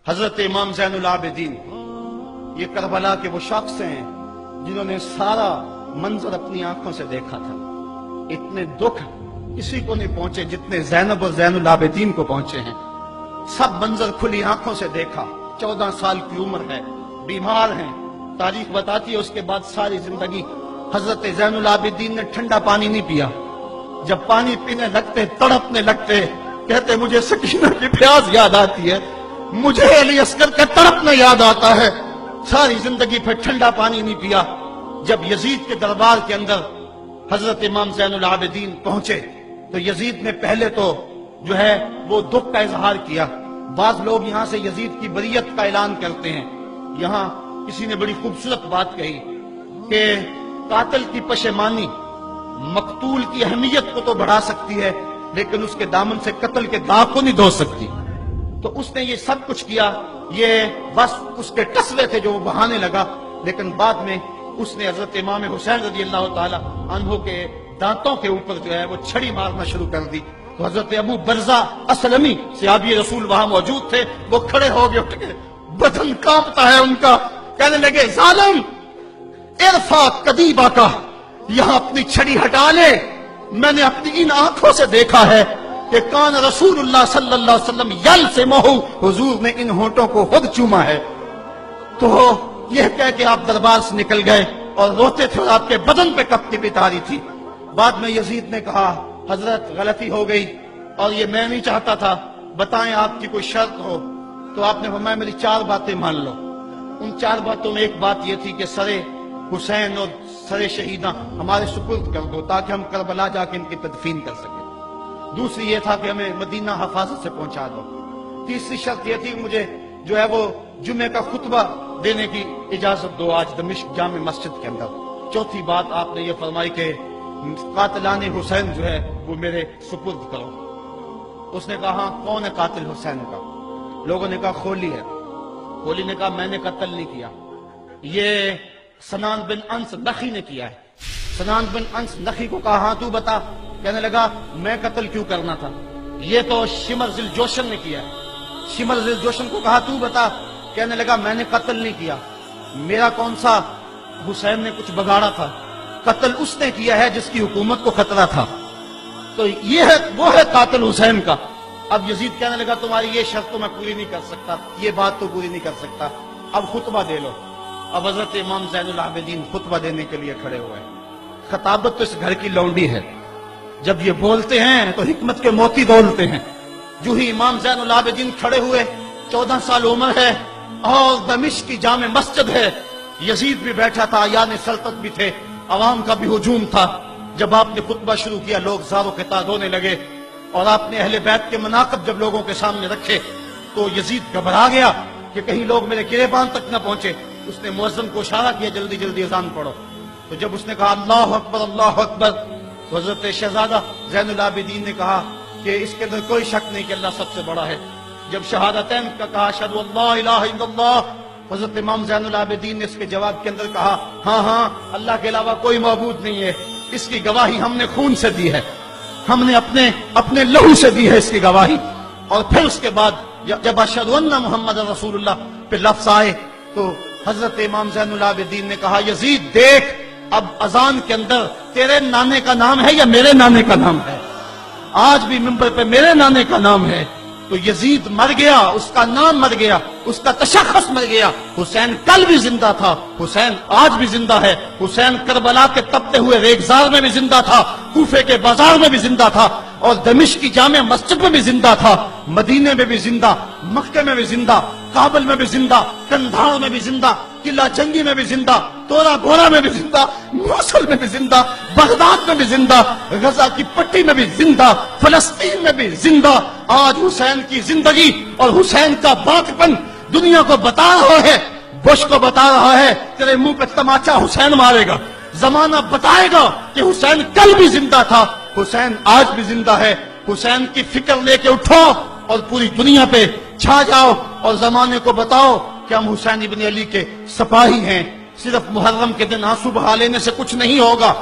حضرت امام زین العابدین یہ کربلا کے وہ شخص ہیں جنہوں نے سارا منظر اپنی آنکھوں سے دیکھا تھا۔ اتنے دکھ کسی کو نہیں پہنچے جتنے زینب اور زین العابدین کو پہنچے ہیں۔ سب منظر کھلی آنکھوں سے دیکھا۔ 14 سال کی عمر ہے، بیمار ہیں، تاریخ بتاتی ہے اس کے بعد ساری زندگی حضرت زین العابدین نے ٹھنڈا پانی نہیں پیا۔ جب پانی پینے لگتے تڑپنے لگتے، کہتے مجھے سکینہ کی پیاس یاد آتی ہے، مجھے علی اصغر کا تڑپنا یاد آتا ہے۔ ساری زندگی پھر ٹھنڈا پانی نہیں پیا۔ جب یزید کے دربار کے اندر حضرت امام زین العابدین پہنچے تو یزید نے پہلے تو جو ہے وہ دکھ کا اظہار کیا۔ بعض لوگ یہاں سے یزید کی بریت کا اعلان کرتے ہیں۔ یہاں کسی نے بڑی خوبصورت بات کہی کہ قاتل کی پشیمانی مقتول کی اہمیت کو تو بڑھا سکتی ہے لیکن اس کے دامن سے قتل کے داغ کو نہیں دھو سکتی۔ تو اس نے یہ سب کچھ کیا، یہ بس اس کے ٹسلے تھے جو وہ بہانے لگا، لیکن بعد میں اس نے حضرت امام حسین رضی اللہ تعالی عنہ کے دانتوں کے اوپر جو ہے وہ چھڑی مارنا شروع کر دی۔ تو حضرت ابو برزہ اسلمی صحابی رسول وہاں موجود تھے، وہ کھڑے ہو گئے، اٹھ گئے، بدن کانپتا ہے ان کا، کہنے لگے ظالم ارفع قدیبہ کا، یہاں اپنی چھڑی ہٹا لے، میں نے اپنی ان آنکھوں سے دیکھا ہے کہ کان رسول اللہ صلی اللہ علیہ وسلم یلسمہ، حضور نے ان ہونٹوں کو خود چوما ہے۔ تو یہ کہہ کہ آپ دربار سے نکل گئے اور روتے تھے اور آپ کے بدن پہ کپتی بھی تاری تھی۔ بعد میں یزید نے کہا حضرت غلطی ہو گئی اور یہ میں نہیں چاہتا تھا، بتائیں آپ کی کوئی شرط ہو۔ تو آپ نے فرمایا میری 4 باتیں مان لو۔ ان 4 باتوں میں ایک بات یہ تھی کہ سر حسین اور سر شہیداں ہمارے سپرد کر دو تاکہ ہم کربلا جا کے ان کی تدفین کر سکیں۔ دوسری یہ تھا کہ ہمیں مدینہ حفاظت سے پہنچا دو۔ تیسری شرط یہ تھی کہ مجھے جو ہے وہ جمعے کا خطبہ دینے کی اجازت دو آج دمشق جامع مسجد کے اندر۔ چوتھی بات آپ نے یہ فرمائی کہ قاتلان حسین جو ہے وہ میرے سپرد کرو۔ اس نے کہا ہاں کون ہے قاتل حسین کا؟ لوگوں نے کہا خولی ہے۔ خولی نے کہا میں نے قتل نہیں کیا، یہ سنان بن انس نخی نے کیا ہے۔ سنان بن انس نخی کو کہا ہاں تو بتا، کہنے لگا میں قتل کیوں کرنا تھا، یہ تو شمر ذی الجوشن نے کیا ہے۔ شمر ذی الجوشن کو کہا تو بتا، کہنے لگا میں نے قتل نہیں کیا، میرا کون سا حسین نے کچھ بگاڑا تھا، قتل اس نے کیا ہے جس کی حکومت کو خطرہ تھا۔ تو یہ ہے وہ ہے قاتل حسین کا۔ اب یزید کہنے لگا تمہاری یہ شرط تو میں پوری نہیں کر سکتا، یہ بات تو پوری نہیں کر سکتا، اب خطبہ دے لو۔ اب حضرت امام زین العابدین خطبہ دینے کے لیے کھڑے ہوئے۔ خطابت تو اس گھر کی لونڈی ہے، جب یہ بولتے ہیں تو حکمت کے موتی دولتے ہیں۔ جو ہی امام زین العابدین کھڑے ہوئے، 14 سال عمر ہے اور دمشق کی جامع مسجد ہے، یزید بھی بیٹھا تھا، یعنی سلطنت بھی تھے، عوام کا بھی ہجوم تھا۔ جب آپ نے خطبہ شروع کیا لوگ زار و قطار ہونے لگے اور آپ نے اہل بیت کے مناقب جب لوگوں کے سامنے رکھے تو یزید گھبرا گیا کہ کہیں لوگ میرے گریبان تک نہ پہنچے۔ اس نے مؤذن کو اشارہ کیا جلدی جلدی اذان پڑھو۔ تو جب اس نے کہا اللہ اکبر اللہ اکبر تو حضرت شہزادہ زین العابدین نے کہا کہ اس کے اندر کوئی شک نہیں کہ اللہ سب سے بڑا ہے۔ جب شہادتین کا کہا اشہد ان لا الہ الا اللہ، حضرت امام زین العابدین نے اس کے جواب کے اندر کہا ہاں ہاں اللہ کے علاوہ کوئی معبود نہیں ہے، اس کی گواہی ہم نے خون سے دی ہے، ہم نے اپنے لہو سے دی ہے اس کی گواہی۔ اور پھر اس کے بعد جب اشہد ان محمد رسول اللہ پہ لفظ آئے تو حضرت امام زین العابدین نے کہا یزید دیکھ اب اذان کے اندر تیرے نانے کا نام ہے یا میرے نانے کا نام ہے؟ آج بھی منبر پہ میرے نانے کا نام ہے۔ تو یزید مر گیا، اس کا نام مر گیا، اس کا تشخص مر گیا۔ حسین کل بھی زندہ تھا، حسین آج بھی زندہ ہے، حسین کربلا کے تپتے ہوئے ریگزار میں بھی زندہ تھا، کوفے کے بازار میں بھی زندہ تھا، اور دمشق کی جامع مسجد میں بھی زندہ تھا، مدینے میں بھی زندہ، مکہ میں بھی زندہ، کابل میں بھی زندہ، کندھار میں بھی زندہ، قلعہ جنگی میں بھی زندہ، تورا گورا میں بھی زندہ، موصل میں بھی زندہ، بغداد میں بھی زندہ، غزہ کی پٹی میں بھی زندہ، فلسطین میں بھی زندہ۔ آج حسین کی زندگی اور حسین کا باقپن دنیا کو بتا رہا ہے، بش کو بتا رہا ہے تیرے منہ پہ تماچا حسین مارے گا۔ زمانہ بتائے گا کہ حسین کل بھی زندہ تھا، حسین آج بھی زندہ ہے۔ حسین کی فکر لے کے اٹھو اور پوری دنیا پہ چھا جاؤ اور زمانے کو بتاؤ کہ ہم حسین ابن علی کے سپاہی ہیں۔ صرف محرم کے دن آنسو بہا لینے سے کچھ نہیں ہوگا،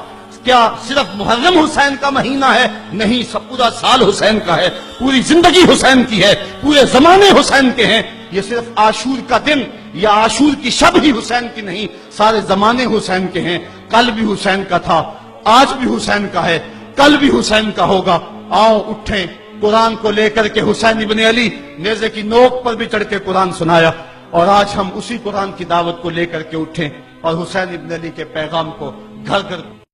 کیا صرف محرم حسین کا مہینہ ہے؟ نہیں، سب پورا سال حسین کا ہے، پوری زندگی حسین کی ہے، پورے زمانے حسین کے ہیں۔ یہ صرف عاشور کا دن یا عاشور کی شب ہی حسین کی نہیں، سارے زمانے حسین کے ہیں۔ کل بھی حسین کا تھا، آج بھی حسین کا ہے، کل بھی حسین کا ہوگا۔ آؤ اٹھیں، قرآن کو لے کر کے حسین ابن علی نیزے کی نوک پر بھی چڑھ کے قرآن سنایا، اور آج ہم اسی قرآن کی دعوت کو لے کر کے اٹھیں اور حسین ابن علی کے پیغام کو گھر گھر